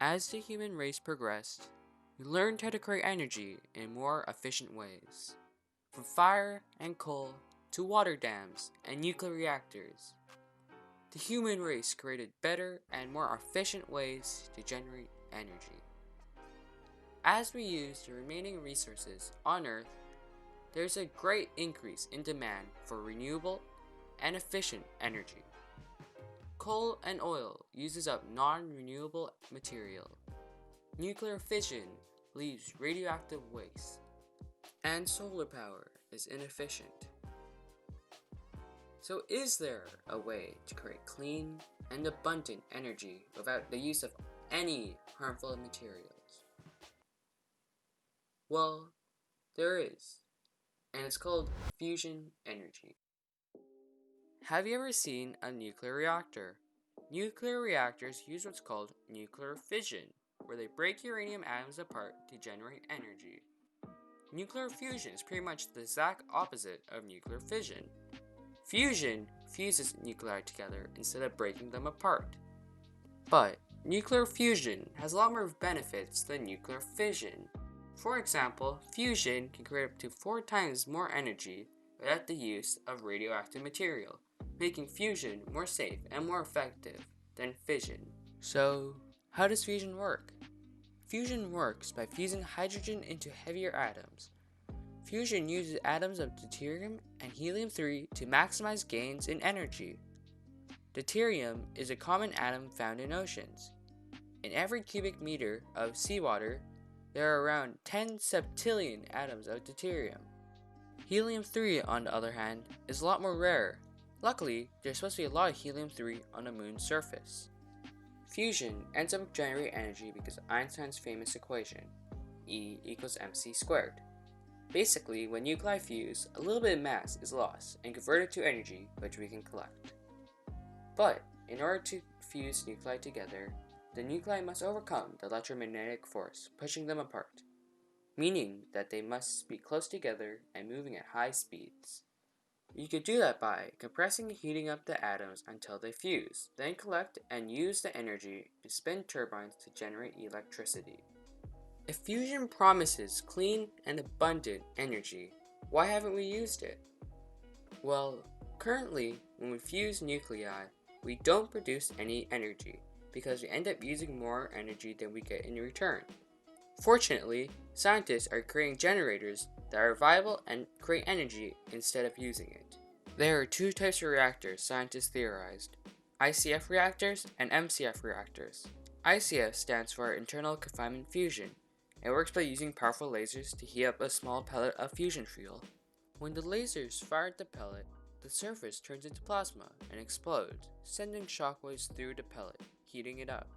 As the human race progressed, we learned how to create energy in more efficient ways. From fire and coal to water dams and nuclear reactors, the human race created better and more efficient ways to generate energy. As we use the remaining resources on Earth, there's a great increase in demand for renewable and efficient energy. Coal and oil uses up non-renewable material. Nuclear fission leaves radioactive waste. And solar power is inefficient. So is there a way to create clean and abundant energy without the use of any harmful materials? Well, there is, and it's called fusion energy. Have you ever seen a nuclear reactor? Nuclear reactors use what's called nuclear fission, where they break uranium atoms apart to generate energy. Nuclear fusion is pretty much the exact opposite of nuclear fission. Fusion fuses nuclei together instead of breaking them apart. But nuclear fusion has a lot more benefits than nuclear fission. For example, fusion can create up to 4 times more energy without the use of radioactive material, making fusion more safe and more effective than fission. So, how does fusion work? Fusion works by fusing hydrogen into heavier atoms. Fusion uses atoms of deuterium and helium-3 to maximize gains in energy. Deuterium is a common atom found in oceans. In every cubic meter of seawater, there are around 10 septillion atoms of deuterium. Helium-3, on the other hand, is a lot more rare. Luckily, there's supposed to be a lot of helium-3 on the moon's surface. Fusion ends up generating energy because of Einstein's famous equation, E equals mc squared. Basically, when nuclei fuse, a little bit of mass is lost and converted to energy, which we can collect. But, in order to fuse nuclei together, the nuclei must overcome the electromagnetic force pushing them apart, meaning that they must be close together and moving at high speeds. You could do that by compressing and heating up the atoms until they fuse, then collect and use the energy to spin turbines to generate electricity. If fusion promises clean and abundant energy, why haven't we used it? Well, currently, when we fuse nuclei, we don't produce any energy because we end up using more energy than we get in return. Fortunately, scientists are creating generators that are viable and create energy instead of using it. There are 2 types of reactors scientists theorized: ICF reactors and MCF reactors. ICF stands for internal confinement fusion. It works by using powerful lasers to heat up a small pellet of fusion fuel. When the lasers fire at the pellet, the surface turns into plasma and explodes, sending shockwaves through the pellet, heating it up.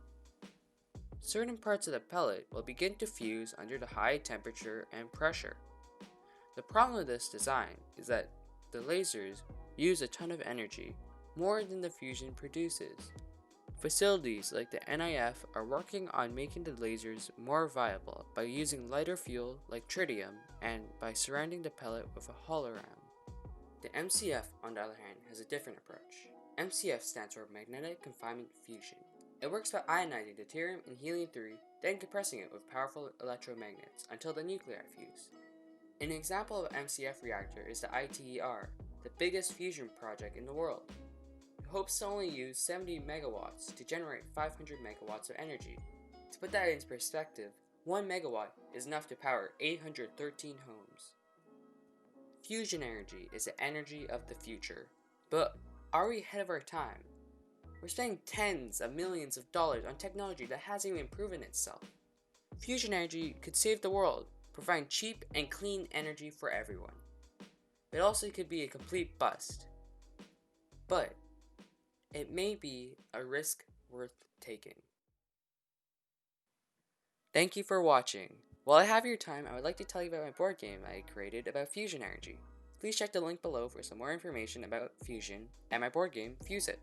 Certain parts of the pellet will begin to fuse under the high temperature and pressure. The problem with this design is that the lasers use a ton of energy, more than the fusion produces. Facilities like the NIF are working on making the lasers more viable by using lighter fuel like tritium and by surrounding the pellet with a hologram. The MCF, on the other hand, has a different approach. MCF stands for magnetic confinement fusion. It works by ionizing deuterium and helium-3, then compressing it with powerful electromagnets until the nuclei fuse. An example of an MCF reactor is the ITER, the biggest fusion project in the world. It hopes to only use 70 megawatts to generate 500 megawatts of energy. To put that into perspective, 1 megawatt is enough to power 813 homes. Fusion energy is the energy of the future. But are we ahead of our time? We're spending tens of millions of dollars on technology that hasn't even proven itself. Fusion energy could save the world, providing cheap and clean energy for everyone. It also could be a complete bust. But it may be a risk worth taking. Thank you for watching. While I have your time, I would like to tell you about my board game I created about fusion energy. Please check the link below for some more information about fusion and my board game, Fuse It.